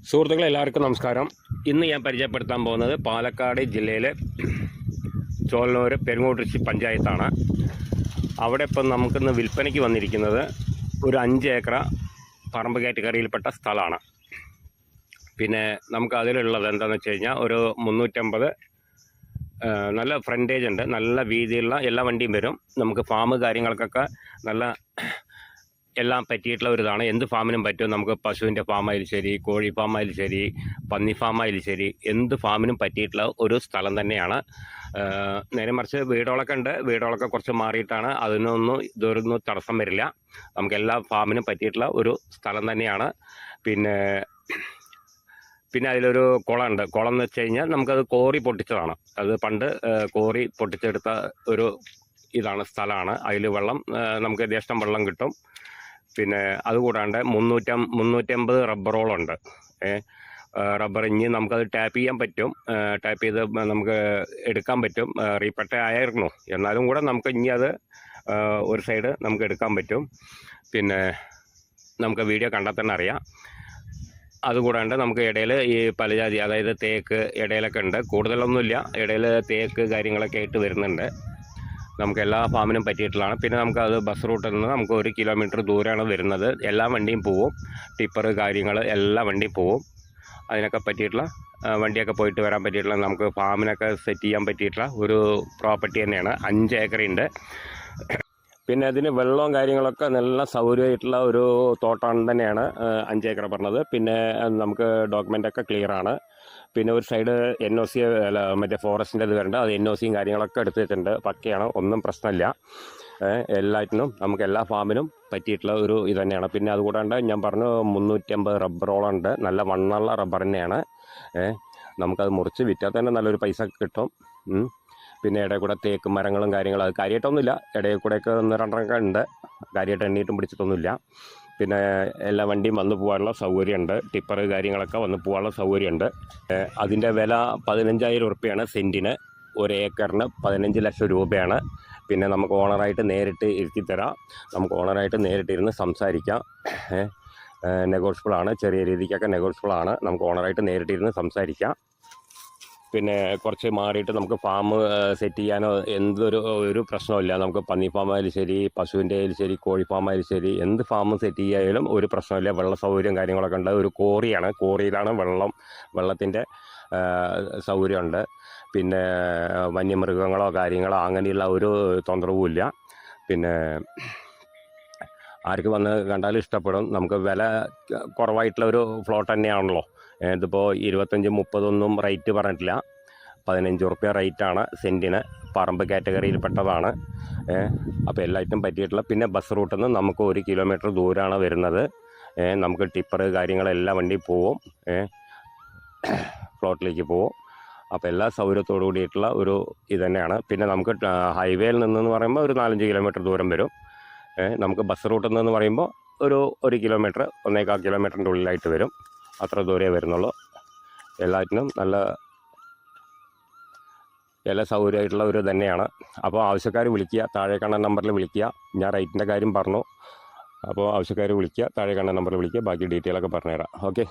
സുഹൃത്തുക്കളെ എല്ലാവർക്കും നമസ്കാരം. ഇന്ന് ഞാൻ പരിചയപ്പെടുത്താൻ പോകുന്നത് പാലക്കാട് ജില്ലയിലെ ചോലനൂർ പെരുങ്ങോട്ടുരുച്ചി പഞ്ചായത്താണ്. അവിടെ ഇപ്പം നമുക്കിന്ന് വിൽപ്പനയ്ക്ക് വന്നിരിക്കുന്നത് ഒരു 5 ഏക്കർ പറമ്പ് കാറ്റഗറിയിൽപ്പെട്ട സ്ഥലമാണ്. പിന്നെ നമുക്ക് അതിലുള്ളത് എന്താണെന്ന് വെച്ച് കഴിഞ്ഞാൽ ഒരു 350 നല്ല ഫ്രണ്ടേജ് ഉണ്ട്, നല്ല വീതിയുള്ള എല്ലാ വണ്ടിയും വരും. നമുക്ക് ഫാം കാര്യങ്ങൾക്കൊക്കെ നല്ല എല്ലാം പറ്റിയിട്ടുള്ള ഒരു ഇതാണ്. എന്ത് ഫാമിനും പറ്റും. നമുക്ക് പശുവിൻ്റെ ഫാമായാലും ശരി, കോഴി ഫാമായാലും ശരി, പന്നി ഫാമായാലും ശരി, എന്ത് ഫാമിനും പറ്റിയിട്ടുള്ള ഒരു സ്ഥലം തന്നെയാണ്. നേരെ മറിച്ച് വീടുകളൊക്കെ ഉണ്ട്, വീടുകളൊക്കെ കുറച്ച് മാറിയിട്ടാണ്. അതിനൊന്നും ഇതൊന്നും തടസ്സം വരില്ല. നമുക്ക് എല്ലാ ഫാമിനും പറ്റിയിട്ടുള്ള ഒരു സ്ഥലം തന്നെയാണ്. പിന്നെ അതിലൊരു കുളമുണ്ട്. കുളം എന്ന് വെച്ച് കഴിഞ്ഞാൽ നമുക്കത് കോറി പൊട്ടിച്ചതാണ്. അത് പണ്ട് കോറി പൊട്ടിച്ചെടുത്ത ഒരു സ്ഥലമാണ്. അതിൽ വെള്ളം നമുക്ക് യഥേഷ്ടം വെള്ളം കിട്ടും. പിന്നെ അതുകൂടാണ്ട് 350 റബ്ബറോളുണ്ട്. റബ്ബർ ഇനി നമുക്കത് ടാപ്പ് ചെയ്യാൻ പറ്റും. ടാപ്പ് ചെയ്ത് നമുക്ക് എടുക്കാൻ പറ്റും. റീപ്പട്ട ആയിരുന്നു, എന്നാലും കൂടെ നമുക്ക് ഇനി അത് ഒരു സൈഡ് നമുക്ക് എടുക്കാൻ പറ്റും. പിന്നെ നമുക്ക് വീഡിയോ കണ്ടാൽ തന്നെ അറിയാം. അതുകൂടാണ്ട് നമുക്ക് ഇടയിൽ ഈ പലജാതി, അതായത് തേക്ക് ഇടയിലൊക്കെ ഉണ്ട്. കൂടുതലൊന്നുമില്ല, ഇടയിൽ തേക്ക് കാര്യങ്ങളൊക്കെ ആയിട്ട് വരുന്നുണ്ട്. നമുക്ക് എല്ലാ ഫാമിനും പറ്റിയിട്ടുള്ളതാണ്. പിന്നെ നമുക്കത് ബസ് റൂട്ടിൽ നിന്ന് നമുക്ക് 1 കിലോമീറ്റർ ദൂരമാണ് വരുന്നത്. എല്ലാ വണ്ടിയും പോവും, ടിപ്പർ കാര്യങ്ങൾ എല്ലാ വണ്ടിയും പോവും. അതിനൊക്കെ പറ്റിയിട്ടുള്ള വണ്ടിയൊക്കെ പോയിട്ട് വരാൻ പറ്റിയിട്ടുള്ള, നമുക്ക് ഫാമിനൊക്കെ സെറ്റ് ചെയ്യാൻ പറ്റിയിട്ടുള്ള ഒരു പ്രോപ്പർട്ടി തന്നെയാണ്. 5 ഏക്കറുണ്ട്. പിന്നെ അതിന് വെള്ളവും കാര്യങ്ങളൊക്കെ നല്ല സൗകര്യമായിട്ടുള്ള ഒരു തോട്ടം തന്നെയാണ് 5 ഏക്കർ പറഞ്ഞത്. പിന്നെ നമുക്ക് ഡോക്യുമെൻ്റൊക്കെ ക്ലിയറാണ്. പിന്നെ ഒരു സൈഡ് NOC മറ്റേ ഫോറസ്റ്റിൻ്റെ ഇത് കണ്ട് അത് NOCയും കാര്യങ്ങളൊക്കെ എടുത്ത് വെച്ചിട്ടുണ്ട്. പക്കയാണ്, ഒന്നും പ്രശ്നമില്ല. എല്ലാറ്റിനും നമുക്ക് എല്ലാ ഫാമിനും പറ്റിയിട്ടുള്ള ഒരു ഇത് തന്നെയാണ്. പിന്നെ അതുകൂടാണ്ട് ഞാൻ പറഞ്ഞു 350 റബ്ബറോളുണ്ട്. നല്ല വണ്ണുള്ള റബ്ബർ തന്നെയാണ്. നമുക്കത് മുറിച്ച് വിറ്റാൽ തന്നെ നല്ലൊരു പൈസ കിട്ടും. പിന്നെ ഇടയിൽ കൂടെ തേക്ക് മരങ്ങളും കാര്യങ്ങളും, അത് കാര്യമായിട്ടൊന്നുമില്ല. ഇടയിൽ കൂടെയൊക്കെ 1-2 ഉണ്ട്. കാര്യമായിട്ട് എണ്ണീട്ടും പിടിച്ചിട്ടൊന്നുമില്ല. പിന്നെ എല്ലാ വണ്ടിയും വന്നു പോകാനുള്ള സൗകര്യമുണ്ട്. ടിപ്പർ കാര്യങ്ങളൊക്കെ വന്നു പോകാനുള്ള സൗകര്യമുണ്ട്. അതിൻ്റെ വില 15,000 ഉറുപ്പ്യാണ് സെൻറ്റിന്. 1 ഏക്കറിന് 15 ലക്ഷം രൂപയാണ്. പിന്നെ നമുക്ക് ഓണറായിട്ട് നേരിട്ട് ഇരുത്തിത്തരാം. നമുക്ക് ഓണറായിട്ട് നേരിട്ടിരുന്ന് സംസാരിക്കാം. നെഗോഷ്യബിളാണ്, ചെറിയ രീതിക്കൊക്കെ നെഗോഷ്യബിളാണ്. നമുക്ക് ഓണറായിട്ട് നേരിട്ടിരുന്ന് സംസാരിക്കാം. പിന്നെ കുറച്ച് മാറിയിട്ട് നമുക്ക് ഫാം സെറ്റ് ചെയ്യാനോ ഒരു പ്രശ്നമില്ല. നമുക്ക് പന്നി ഫാമായാലും ശരി, പശുവിൻ്റെ ആയാലും ശരി, കോഴി ഫാമായാലും ശരി, എന്ത് ഫാം സെറ്റ് ചെയ്യായാലും ഒരു പ്രശ്നമില്ല. വെള്ള സൗകര്യം കാര്യങ്ങളൊക്കെ ഉണ്ട്. ഒരു കോറിയാണ്, കോറിയിലാണ് വെള്ളത്തിൻ്റെ സൗകര്യമുണ്ട്. പിന്നെ വന്യമൃഗങ്ങളോ കാര്യങ്ങളോ അങ്ങനെയുള്ള ഒരു തൊന്തരവുമില്ല. പിന്നെ ആർക്ക് വന്ന് കണ്ടാലും ഇഷ്ടപ്പെടും. നമുക്ക് വില കുറവായിട്ടുള്ള ഒരു ഫ്ലോട്ട് തന്നെയാണല്ലോ. ഇതിപ്പോൾ 25-30 റേറ്റ് പറഞ്ഞിട്ടില്ല. 15 ഉറുപ്പ്യ റേറ്റാണ് സെൻറ്റിന്. പറമ്പ് കാറ്റഗറിയിൽപ്പെട്ടതാണ്. അപ്പോൾ എല്ലായിട്ടും പറ്റിയിട്ടുള്ള. പിന്നെ ബസ് റൂട്ടിൽ നിന്ന് നമുക്ക് 1 കിലോമീറ്റർ ദൂരമാണ് വരുന്നത്. നമുക്ക് ടിപ്പർ കാര്യങ്ങളെല്ലാം വണ്ടി പോവും, ഫ്ലോട്ടിലേക്ക് പോവും. അപ്പോൾ എല്ലാ സൗകര്യത്തോടു കൂടിയിട്ടുള്ള ഒരു ഇത് തന്നെയാണ്. പിന്നെ നമുക്ക് ഹൈവേയിൽ നിന്നെന്ന് പറയുമ്പോൾ ഒരു 4-5 കിലോമീറ്റർ ദൂരം വരും. നമുക്ക് ബസ് റൂട്ടിൽ നിന്ന് പറയുമ്പോൾ ഒരു 1 കിലോമീറ്റർ 1.25 കിലോമീറ്ററിൻ്റെ ഉള്ളിലായിട്ട് വരും. അത്ര ദൂരമേ വരുന്നുള്ളൂ. എല്ലാറ്റിനും നല്ല സൗകര്യമായിട്ടുള്ള ഒരു തന്നെയാണ്. അപ്പോൾ ആവശ്യക്കാർ വിളിക്കുക, താഴെ കാണുന്ന നമ്പറിൽ വിളിക്കുക. ഞാൻ റേറ്റിൻ്റെ കാര്യം പറഞ്ഞു. അപ്പോൾ ആവശ്യക്കാർ വിളിക്കുക, താഴെ കാണുന്ന നമ്പറിൽ വിളിക്കുക. ബാക്കി ഡീറ്റെയിലൊക്കെ പറഞ്ഞുതരാം. ഓക്കെ.